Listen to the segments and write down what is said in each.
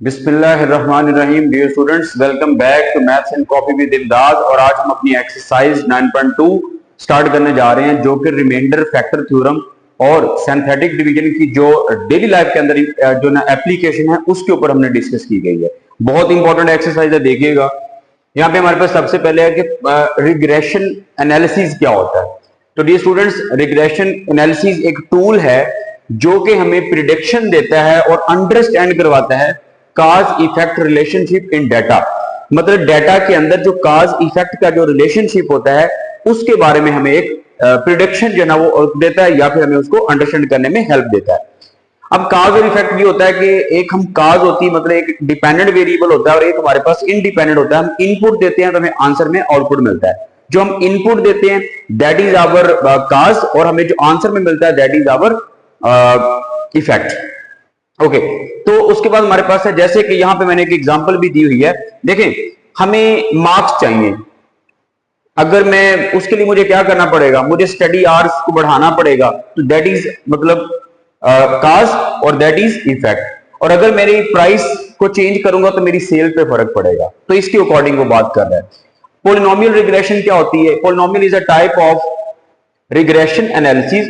बिस्मिल्लाहिर्रहमानिर्रहीम। Dear students, welcome back to maths and copy with Imdad. और आज हम अपनी एक्सरसाइज 9.2 स्टार्ट करने जा रहे हैं, जो कि रिमाइंडर फैक्टर थ्योरम और सिंथेटिक डिवीजन की जो डेली लाइफ के अंदर जो ना एप्लीकेशन है उसके ऊपर हमने डिस्कस की गई है। बहुत इंपॉर्टेंट एक्सरसाइज है, देखिएगा। यहाँ पे हमारे पास सबसे पहले है कि रिग्रेशन एनालिसिस क्या होता है। तो डियर स्टूडेंट्स, रिग्रेशन एनालिसिस एक टूल है जो कि हमें प्रिडिक्शन देता है और अंडरस्टैंड करवाता है काज इफेक्ट रिलेशनशिप इन डाटा। मतलब डाटा के अंदर जो काज इफेक्ट का जो रिलेशनशिप होता है उसके बारे में हमें एक प्रिडिक्शन जो है ना वो देता है, या फिर हमें उसको अंडरस्टैंड करने में हेल्प देता है। अब काज और इफेक्ट ये होता है कि एक हम काज होती है, मतलब एक डिपेंडेंट वेरिएबल होता है, और एक हमारे पास इंडिपेंडेंट होता है। हम इनपुट देते हैं तो हमें आंसर में आउटपुट मिलता है। जो हम इनपुट देते हैं दैट इज आवर काज, और हमें जो आंसर में मिलता है that is our effect. Okay, तो उसके बाद हमारे पास है, जैसे कि यहां पे मैंने एक एग्जांपल भी दी हुई है। देखें, हमें मार्क्स चाहिए। अगर मैं उसके लिए मुझे क्या करना पड़ेगा, मुझे स्टडी आवर्स को बढ़ाना पड़ेगा। तो दैट इज मतलब काज और दैट इज इफेक्ट। और अगर मेरी प्राइस को चेंज करूंगा तो मेरी सेल पे फर्क पड़ेगा। तो इसके अकॉर्डिंग वो बात कर रहा है। पॉलिनोमियल रिग्रेशन क्या होती है? Polynomial is a type of regression analysis.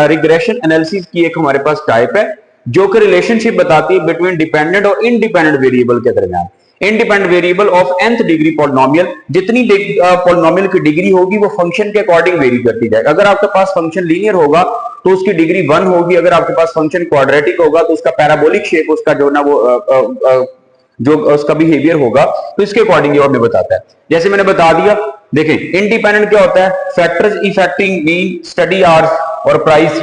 Regression analysis की एक हमारे पास टाइप है जो कि रिलेशनशिप बताती है बिटवीन डिपेंडेंट और इंडिपेंडेंट वेरिएबल के दरमियान। Independent variable of nth degree polynomial, जितनी पॉलिनोमियल की डिग्री होगी वो फंक्शन के अकॉर्डिंग वेरी करती जाएगी। अगर आपके पास फंक्शन लीनियर होगा तो उसकी डिग्री 1 होगी। अगर आपके पास फंक्शन क्वाड्रेटिक होगा तो उसका पैराबोलिक शेप, उसका जो ना वो जो उसका बिहेवियर होगा, तो इसके अकॉर्डिंग ये हमें बताता है। जैसे मैंने बता दिया, देखें इंडिपेंडेंट क्या होता है? Factors affecting mean, study hours और प्राइस।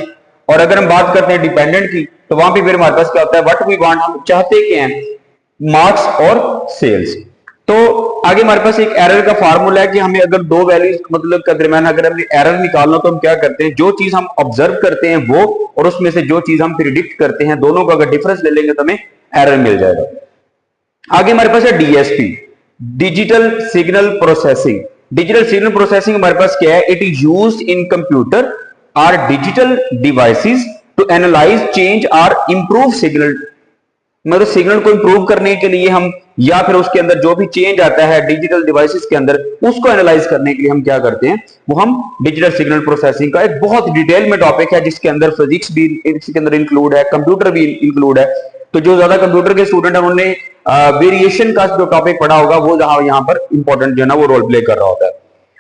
और अगर हम बात करते हैं डिपेंडेंट की, तो वहां पे फिर हमारे पास क्या होता है? व्हाट वी वांट, हम चाहते क्या हैं? मार्क्स और सेल्स। तो आगे हमारे पास एक एरर का फार्मूला है कि हमें अगर दो वैल्यूज मतलब के दरमियान अगर हमें एरर निकालना, तो हम क्या करते हैं? जो चीज हम ऑब्जर्व करते हैं वो, और उसमें से जो चीज हम प्रिडिक्ट करते हैं, दोनों का अगर डिफरेंस ले लेंगे तो हमें एरर मिल जाएगा। आगे हमारे पास है DSP, digital signal processing. Digital signal processing हमारे पास क्या है? It is used in computer or digital devices to analyse change or improve signal. मतलब सिग्नल को इंप्रूव करने के लिए हम, या फिर उसके अंदर जो भी चेंज आता है डिजिटल डिवाइसेस के अंदर, उसको एनालाइज करने के लिए हम क्या करते हैं? वो हम डिजिटल सिग्नल प्रोसेसिंग का एक बहुत डिटेल में टॉपिक है, जिसके अंदर फिजिक्स भी इसके अंदर इंक्लूड है, कंप्यूटर भी इंक्लूड है। तो जो ज्यादा कंप्यूटर के स्टूडेंट है उन्होंने वेरिएशन का जो टॉपिक पढ़ा होगा वो यहाँ पर इंपॉर्टेंट जो है ना वो रोल प्ले कर रहा होता है।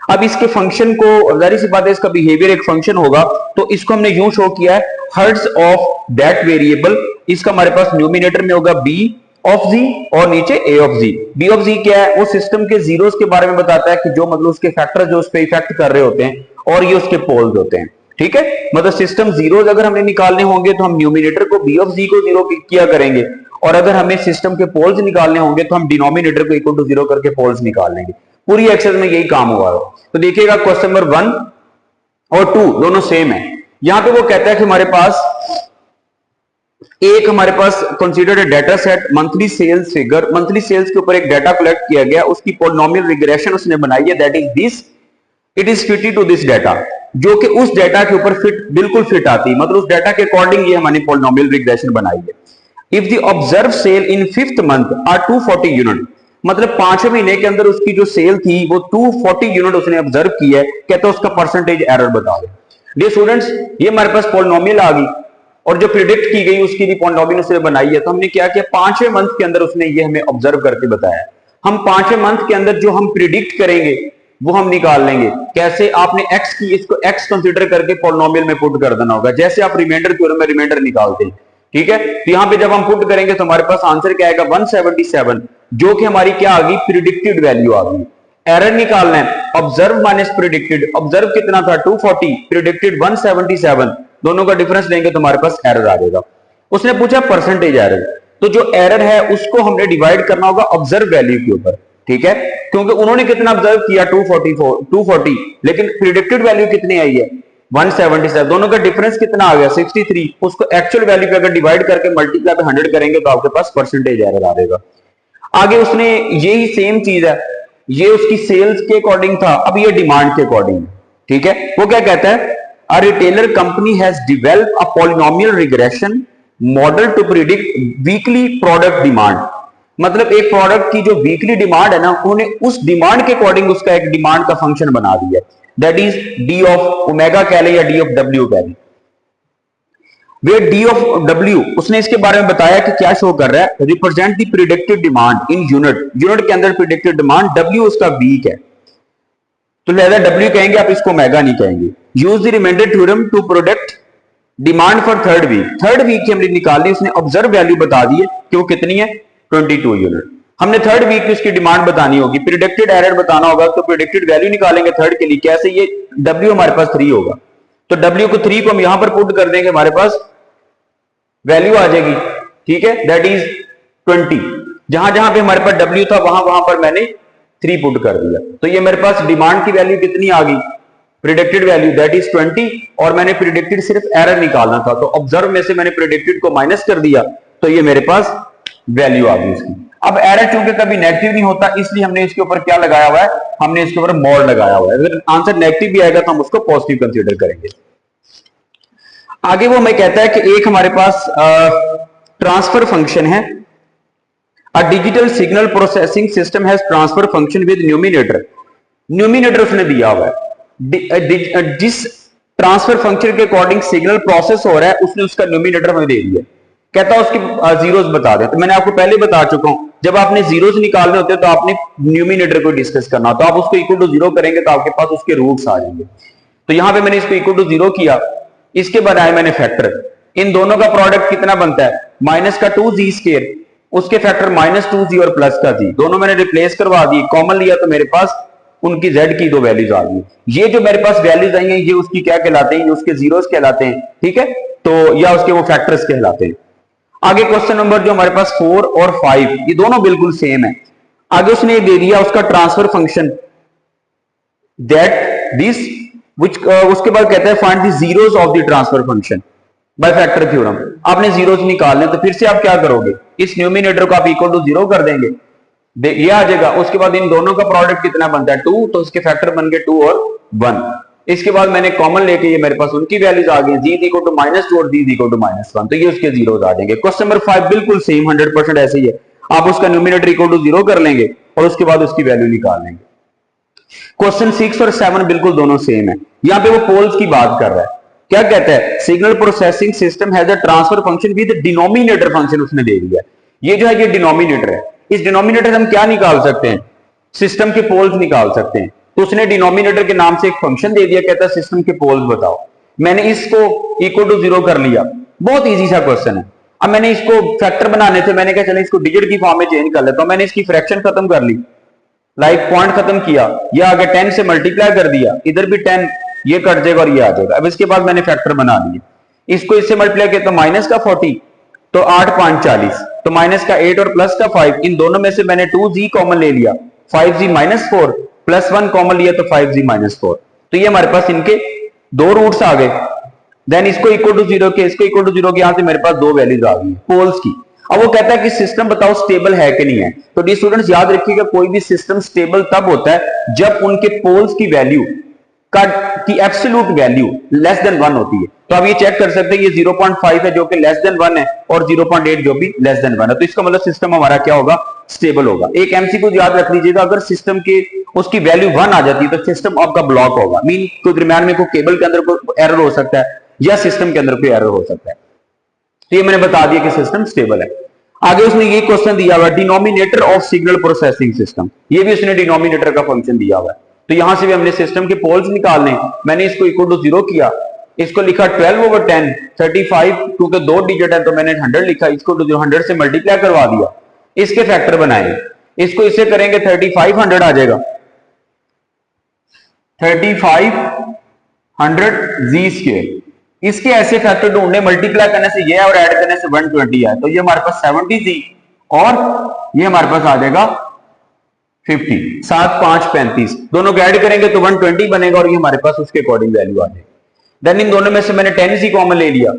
अब इसके फंक्शन को, जाहिर सी बात है इसका बिहेवियर एक फंक्शन होगा, तो इसको हमने यूं शो किया है, हर्ट्ज ऑफ दैट वेरिएबल। इसका हमारे पास न्यूमिनेटर में होगा b ऑफ z और नीचे a of z। b of z क्या है? वो सिस्टम के जीरोस के बारे में बताता है कि जो मतलब उसके फैक्टर जो उस पर इफेक्ट कर रहे होते हैं, और ये उसके पोल्स होते हैं। ठीक है, मतलब सिस्टम जीरोस अगर हमें निकालने होंगे तो हम न्यूमिनेटर को b ऑफ z को जीरो किया करेंगे, और अगर हमें सिस्टम के पोल्स निकालने होंगे तो हम डिनोमिनेटर को इक्वल टू जीरो करके पोल्स निकाल लेंगे। पूरी एक्सरसाइज में यही काम हुआ है। तो देखिएगा क्वेश्चन नंबर 1 और 2 दोनों सेम है। यहां पे वो कहता है कि हमारे पास considered data set monthly sales figure. Monthly sales के ऊपर एक डाटा कलेक्ट किया गया, उसकी पॉलिनोमियल रिग्रेशन उसने बनाई है, that is this, it is fitted to this data, जो कि उस डाटा के ऊपर बिल्कुल फिट आती है। मतलब उस डाटा के अकॉर्डिंग ये हमने पॉलिनोमियल रिग्रेशन बनाई है। If the observe sale in 5th month are 240 unit, मतलब 5वें महीने के अंदर उसकी जो सेल थी वो 240 यूनिट उसने ऑब्जर्व की है, कहते हैं उसका परसेंटेज एरर बता दे। डियर स्टूडेंट्स, ये हमारे पास पॉलिनोमियल आ गई, और जो प्रिडिक्ट की गई उसकी भी पॉलिनोमियल उसने बनाई है। तो हमने क्या किया? 5वें मंथ के अंदर उसने ये हमें ऑब्जर्व करके बताया। हम 5वें मंथ के अंदर जो हम प्रिडिक्ट करेंगे वो हम निकाल लेंगे। कैसे? आपने x की, इसको x कंसीडर करके पॉलिनोमियल में पुट कर देना होगा, जैसे आप रिमाइंडर थ्योरम में रिमाइंडर निकालते हैं। ठीक है, तो यहां पे जब हम पुट करेंगे तो हमारे पास आंसर क्या आएगा? 177, जो कि हमारी क्या आ गई? प्रिडिक्टेड वैल्यू आ गई। एरर निकालना है, ऑब्जर्व माइनस प्रिडिक्टेड। ऑब्जर्व कितना था? 240, प्रिडिक्टेड 177, दोनों का डिफरेंस लेंगे तो हमारे पास एरर आ जाएगा। उसने पूछा परसेंटेज एरर, तो जो एरर है उसको हमने डिवाइड करना होगा ऑब्जर्व वैल्यू के ऊपर। ठीक है, क्योंकि उन्होंने कितना ऑब्जर्व किया? 240, लेकिन प्रिडिक्टेड वैल्यू कितनी आई है? 177, दोनों का डिफरेंस कितना आ गया? 63। उसको एक्चुअल वैल्यू पे अगर डिवाइड करके मल्टीप्लाई पे 100 करेंगे तो आपके पास परसेंटेज एरर आ जाएगा। आगे उसने यही सेम चीज है, ये उसकी सेल्स के अकॉर्डिंग था, अब ये डिमांड के अकॉर्डिंग। ठीक है, वो क्या कहता है? A retailer company has developed a polynomial regression model to predict weekly product demand, मतलब एक प्रोडक्ट की जो वीकली डिमांड है ना, उन्होंने उस डिमांड के अकॉर्डिंग उसका एक डिमांड का फंक्शन बना दिया, that is D of omega कह ले या डी ऑफ डब्ल्यू कह ले। वे डी ऑफ डब्ल्यू उसने इसके बारे में बताया कि क्या शो कर रहा है, represent the predicted demand in unit, unit के अंदर प्रिडिक्टेड डिमांड, डब्ल्यू उसका वीक है तो लिहाजा डब्ल्यू कहेंगे, आप इसको ओमेगा नहीं कहेंगे। Use the remainder theorem to product demand for third week, third week की हमने निकाली, उसने ऑब्जर्व वैल्यू बता दी है कि वो कितनी है 22 यूनिट। हमने थर्ड वीक की उसकी डिमांड बतानी होगी, प्रिडिक्टेड एरर बताना होगा, तो प्रिडिक्टेड वैल्यू निकालेंगे थर्ड के लिए, कैसे, ये डब्ल्यू हमारे पास 3 होगा तो डब्ल्यू को 3 को हम यहां पर पुट कर देंगे, हमारे पास वैल्यू आ जाएगी, ठीक है, दैट इज 20। जहां जहां पे हमारे पास डब्ल्यू था वहां वहां पर मैंने 3 पुट कर दिया, तो ये मेरे पास डिमांड की वैल्यू कितनी आ गई, प्रिडिक्टेड वैल्यू दैट इज 20, और मैंने प्रिडिक्टेड सिर्फ एरर निकालना था, तो ऑब्जर्व में से मैंने प्रिडिक्टेड को माइनस कर दिया, तो ये मेरे पास वैल्यू आ गई इसकी। अब एरर चूंकि कभी नेगेटिव नहीं होता, इसलिए हमने इसके ऊपर क्या लगाया हुआ है, हमने इसके ऊपर मॉड लगाया हुआ है, अगर आंसर नेगेटिव भी आएगा तो हम उसको पॉजिटिव कंसीडर करेंगे। आगे वो हमें कहता है कि एक हमारे पास ट्रांसफर फंक्शन है, a digital signal processing system has transfer function with numerator, numerator उसने दिया हुआ है, जिस ट्रांसफर फंक्शन के अकॉर्डिंग सिग्नल प्रोसेस हो रहा है उसने उसका न्यूमिनेटर हमें दे दिया, कहता है उसके जीरोस बता दे, तो मैंने आपको पहले बता चुका हूं, जब आपने जीरोस निकालने होते हैं तो आपने न्यूमिनेटर को डिस्कस करना, तो आप उसको इक्वल टू 0 करेंगे तो आपके पास उसके रूट्स आ जाएंगे, तो यहां पे मैंने इसको इक्वल टू 0 किया, इसके बनाए मैंने फैक्टर, इन दोनों का प्रोडक्ट कितना बनता है, माइनस का 2z स्क्वायर, उसके फैक्टर -2z और प्लस का z, दोनों मैंने रिप्लेस करवा दी, कॉमन लिया तो मेरे पास उनकी z की 2 वैल्यूज आ गई, ये जो मेरे पास वैल्यूज आई हैं ये उसकी क्या कहलाते हैं, ये उसके जीरोस कहलाते हैं, ठीक है, तो या उसके वो फैक्टर्स कहलाते हैं। आगे क्वेश्चन नंबर जो हमारे पास 4 और 5, ये दोनों बिल्कुल सेम है, आगे उसने दे दिया उसका ट्रांसफर फंक्शन दैट दिस उसके बाद कहता है find the zeros of the transfer function by factor theorem, आपने जीरोस निकालने, तो फिर से आप क्या करोगे, इस न्यूमिनेटर को आप इक्वल टू 0 कर देंगे, ये आ जाएगा, उसके बाद इन दोनों का प्रोडक्ट कितना बनता है 2, तो उसके फैक्टर बन गए 2 और 1, इसके बाद मैंने कॉमन लेके ये मेरे पास उनकी वैल्यूज आ गई, z इक्वल टू -2 और z इक्वल टू -1, तो ये उसके जीरोस आ जाएंगे। क्वेश्चन नंबर 5 बिल्कुल सेम 100% ऐसे ही है, आप उसका न्यूमिनेटर इक्वल टू 0 कर लेंगे और उसके बाद उसकी वैल्यू निकाल लेंगे। क्वेश्चन 6 और 7 बिल्कुल दोनों सेम है, यहां पे वो पोल्स की बात कर रहा है, क्या कहता है, signal processing system has a transfer function with denominator function उसने दे दिया, ये जो है ये डिनोमिनेटर है, इस डिनोमिनेटर हम क्या निकाल सकते हैं, सिस्टम के पोल्स निकाल सकते हैं, तो उसने डिनोमिनेटर के नाम से एक फंक्शन दे दिया, कहता है सिस्टम के पोल्स बताओ, मैंने इसको इक्वल टू 0 कर लिया, बहुत इजी सा क्वेश्चन है। अब मैंने इसको फैक्टर बनाने थे, मैंने कहा चले इसको डिजिट की फॉर्म में चेंज कर लेता हूं, मैंने इसकी फ्रैक्शन खत्म कर ली, लाइक पॉइंट खत्म किया, या आगे 10 से मल्टीप्लाई कर दिया, इधर भी 10, ये कट जाएगा और ये आ जाएगा। अब इसके बाद मैंने फैक्टर बना लिए, इसको इससे मल्टीप्लाई किया तो माइनस का 40, तो 8 5 40, तो माइनस का 8 और प्लस का 5, इन दोनों में से मैंने 2z कॉमन ले लिया, 5z -4 प्लस 1 कॉमन लिया तो 5z -4, तो ये हमारे पास इनके 2 रूट्स आ गए, देन इसको इक्वल टू 0 के, इसको इक्वल टू 0 के, यहां से मेरे पास 2 वैल्यूज आ गई पोल्स की। अब वो कहता है कि सिस्टम बताओ स्टेबल है कि नहीं है, तो डी स्टूडेंट्स याद रखिएगा कोई भी सिस्टम स्टेबल तब होता है जब उनके पोल्स की वैल्यू की एब्सोल्यूट वैल्यू लेस देन 1 होती है, तो आप ये चेक कर सकते हैं ये 0.5 है जो कि लेस देन 1 है, और 0.8 जो भी लेस देन 1 है, तो इसका मतलब सिस्टम हमारा क्या होगा, स्टेबल होगा। एक एमसीक्यू याद रख लीजिएगा, अगर सिस्टम के उसकी वैल्यू 1 आ जाती है तो सिस्टम आपका ब्लॉक होगा, मीन कोई दरमियान में कोई केबल के अंदर कोई एरर हो सकता है या सिस्टम के अंदर कोई एरर हो सकता है, तो ये मैंने बता दिया कि सिस्टम स्टेबल है। आगे उसने ये क्वेश्चन दिया हुआ denominator of signal processing system, ये भी उसने डिनोमिनेटर का फंक्शन दिया हुआ है, तो यहां से भी हमने सिस्टम के पोल्स निकालने, मैंने इसको इक्वल टू 0 किया, इसको लिखा 12/10, 35 क्योंकि 2 डिजिट है तो मैंने 100 लिखा, इसको 100 से मल्टीप्लाई करवा दिया, इसके फैक्टर बनाए, इसको इससे करेंगे 3500 आ जाएगा, 3500 z स्क्वायर, इसके ऐसे फैक्टर ढूंढने, मल्टीप्लाई करने से ये और ऐड करने से 120 है, तो ये हमारे पास 70z और ये हमारे पास आ जाएगा 50, 7 5 35, दोनों को ऐड करेंगे तो 120 बनेगा और ये हमारे पास उसके अकॉर्डिंग वैल्यू आ जाएगी। देन इन दोनों में से मैंने 10z कॉमन ले लिया,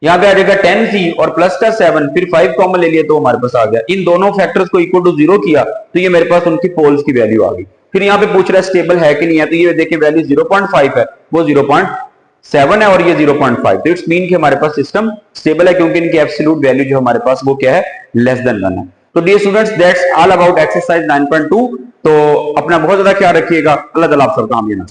यहां पे आ जाएगा 10z और प्लस का 7, फिर 5 कॉमन ले लिया तो हमारे पास आ गया, इन दोनों फैक्टर्स को इक्वल टू 0 किया तो ये मेरे पास उनकी पोल्स की वैल्यू आ गई। फिर यहाँ पे पूछ रहा है स्टेबल है कि नहीं है, तो ये देखिए वैल्यू 0.5 है, वो 7 है और ये 0.5, तो इट्स मीन कि हमारे पास सिस्टम स्टेबल है क्योंकि इनकी एब्सोल्यूट वैल्यू जो हमारे पास वो क्या है, लेस देन 1 है। तो dear students, that's all about exercise 9.2। तो अपना बहुत ज्यादा ख्याल रखिएगा। अल्लाह ताला आप सबका आमीन।